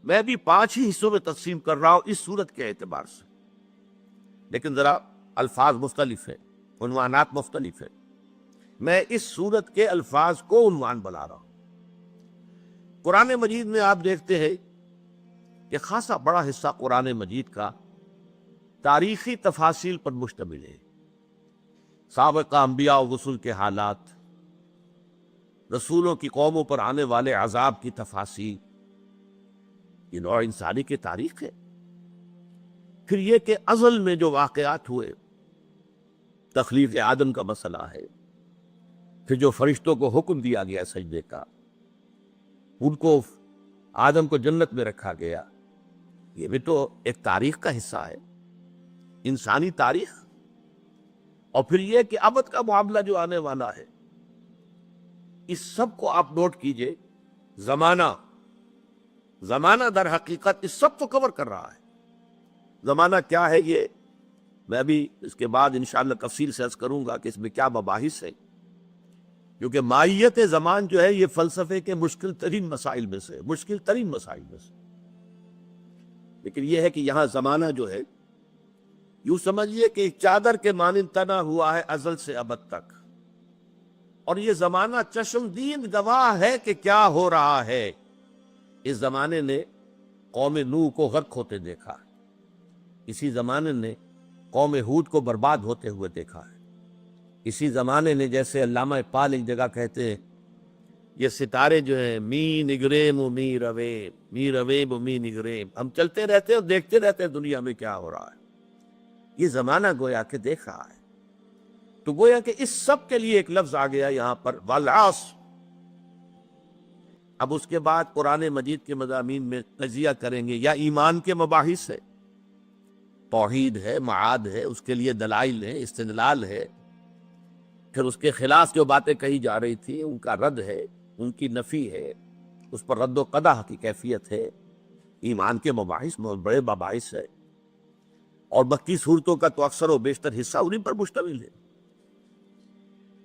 میں بھی 5 ہی حصوں میں تقسیم کر رہا ہوں اس صورت کے اعتبار سے، لیکن ذرا الفاظ مختلف ہیں، عنوانات مختلف ہیں۔ میں اس صورت کے الفاظ کو عنوان بنا رہا ہوں۔ قرآن مجید میں آپ دیکھتے ہیں کہ خاصا بڑا حصہ قرآن مجید کا تاریخی تفاصیل پر مشتمل ہے۔ سابقہ انبیاء و رسل کے حالات، رسولوں کی قوموں پر آنے والے عذاب کی تفاصیل، یہ نوع انسانی کی تاریخ ہے۔ پھر یہ کہ ازل میں جو واقعات ہوئے، تخلیق آدم کا مسئلہ ہے، پھر جو فرشتوں کو حکم دیا گیا سجدے کا، ان کو آدم کو جنت میں رکھا گیا، یہ بھی تو ایک تاریخ کا حصہ ہے، انسانی تاریخ۔ اور پھر یہ کہ ابد کا معاملہ جو آنے والا ہے، اس سب کو آپ نوٹ کیجئے۔ زمانہ در حقیقت اس سب کو کور کر رہا ہے۔ زمانہ کیا ہے، یہ میں ابھی اس کے بعد انشاءاللہ تفصیل سے عرض کروں گا کہ اس میں کیا مباحث ہیں، کیونکہ ماہیت زمان جو ہے یہ فلسفے کے مشکل ترین مسائل میں سے، لیکن یہ ہے کہ یہاں زمانہ جو ہے، یوں سمجھیے کہ ایک چادر کے مانند تنا ہوا ہے ازل سے ابد تک، اور یہ زمانہ چشمدید گواہ ہے کہ کیا ہو رہا ہے۔ اس زمانے نے قوم نوح کو غرق ہوتے دیکھا ہے، اسی زمانے نے قوم ہود کو برباد ہوتے ہوئے دیکھا ہے، اسی زمانے نے، جیسے علامہ اقبال ایک جگہ کہتے ہیں، یہ ستارے جو ہیں می نگریم و می رویم، می رویم و می نگریم، ہم چلتے رہتے ہیں اور دیکھتے رہتے ہیں دنیا میں کیا ہو رہا ہے۔ یہ زمانہ گویا کہ دیکھ رہا ہے۔ تو گویا کہ اس سب کے لیے ایک لفظ آ گیا یہاں پر، والعصر۔ اب اس کے بعد قرآن مجید کے مضامین میں تجزیہ کریں گے، یا ایمان کے مباحث ہے، توحید ہے، معاد ہے، اس کے لیے دلائل ہے، استدلال ہے، پھر اس کے خلاف جو باتیں کہی جا رہی تھی ان کا رد ہے، ان کی نفی ہے، اس پر رد و قدح کی کیفیت ہے۔ ایمان کے مباحث بہت بڑے مباحث ہے، اور مکی صورتوں کا تو اکثر و بیشتر حصہ انہی پر مشتمل ہے۔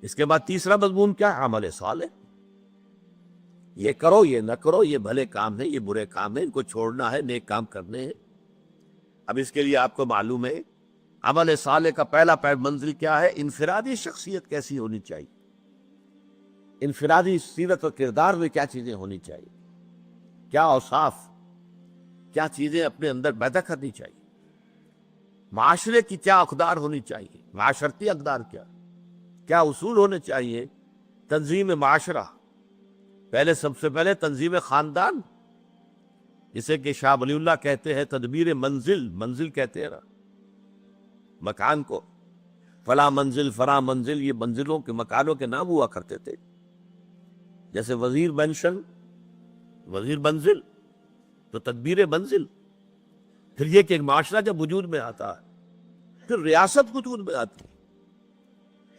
اس کے بعد تیسرا مضمون کیا ہے؟ عمل صالح۔ یہ کرو، یہ نہ کرو، یہ بھلے کام ہیں، یہ برے کام ہیں، ان کو چھوڑنا ہے، نیک کام کرنے ہیں۔ اب اس کے لیے آپ کو معلوم ہے عمل صالح کا پہلا منزل کیا ہے؟ انفرادی شخصیت کیسی ہونی چاہیے، انفرادی سیرت و کردار میں کیا چیزیں ہونی چاہیے، کیا اوصاف، کیا چیزیں اپنے اندر پیدا کرنی چاہیے، معاشرے کی کیا اقدار ہونی چاہیے، معاشرتی اقدار کیا اصول ہونے چاہیے، تنظیم معاشرہ، سب سے پہلے تنظیم خاندان، جسے کہ شاہ ولی اللہ کہتے ہیں تدبیر منزل کہتے ہیں نا مکان کو، فلاں منزل فلاں منزل، یہ منزلوں کے مکانوں کے نام ہوا کرتے تھے، جیسے وزیر منزل تو تدبیر منزل۔ پھر یہ کہ ایک معاشرہ جب وجود میں آتا ہے، پھر ریاست وجود میں آتی ہے،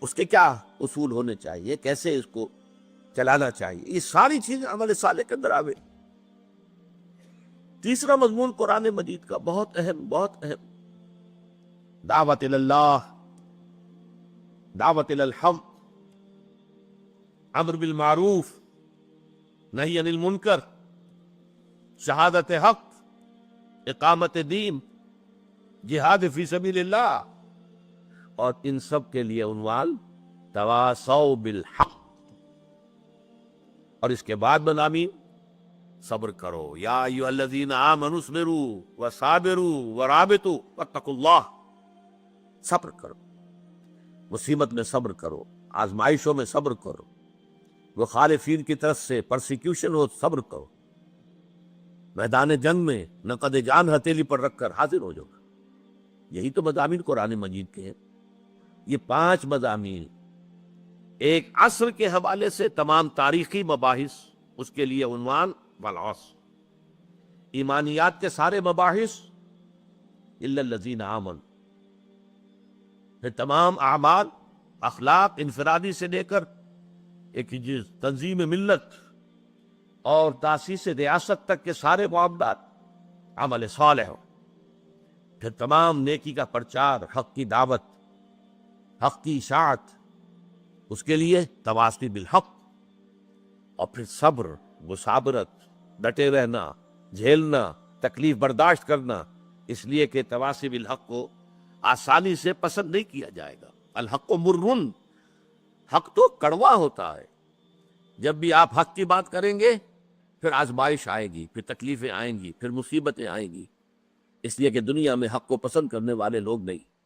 اس کے کیا اصول ہونے چاہیے، کیسے اس کو چلانا چاہیے، یہ ساری چیزیں عمل صالح کے اندر آوے۔ تیسرا مضمون قرآن مجید کا بہت اہم، دعوت اللہ، دعوت الحق، امر بالمعروف، نہی عن المنکر، شہادت حق، اقامت دین، جہاد فی سبیل اللہ، اور ان سب کے لیے عنوان تواصوا بالحق۔ اور اس کے بعد مضامین، صبر کرو، یا ایھا الذین آمنوا اصبروا وصابروا ورابطوا واتقوا اللہ، صبر کرو، مصیبت میں صبر کرو، آزمائشوں میں صبر کرو، مخالفین کی طرف سے پرسیکیوشن ہو، صبر کرو، میدان جنگ میں نقد جان ہتھیلی پر رکھ کر حاضر ہو جاؤ۔ یہی تو مضامین قرآن مجید کے ہیں۔ یہ 5 مضامین، ایک عصر کے حوالے سے تمام تاریخی مباحث، اس کے لیے عنوان والعصر، ایمانیات کے سارے مباحث الا الذین آمنوا، پھر تمام اعمال، اخلاق، انفرادی سے لے کر ایک تنظیم ملت اور تاسیس ریاست تک کے سارے معاملات عمل صالح ہو، پھر تمام نیکی کا پرچار، حق کی دعوت، حق کی اشاعت، اس کے لیے تواصی بالحق، اور پھر صبر، مصابرت، ڈٹے رہنا، جھیلنا، تکلیف برداشت کرنا، اس لیے کہ تواسب الحق کو آسانی سے پسند نہیں کیا جائے گا۔ الحق مرن، حق تو کڑوا ہوتا ہے۔ جب بھی آپ حق کی بات کریں گے پھر آزمائش آئے گی، پھر تکلیفیں آئیں گی، پھر مصیبتیں آئیں گی، اس لیے کہ دنیا میں حق کو پسند کرنے والے لوگ نہیں۔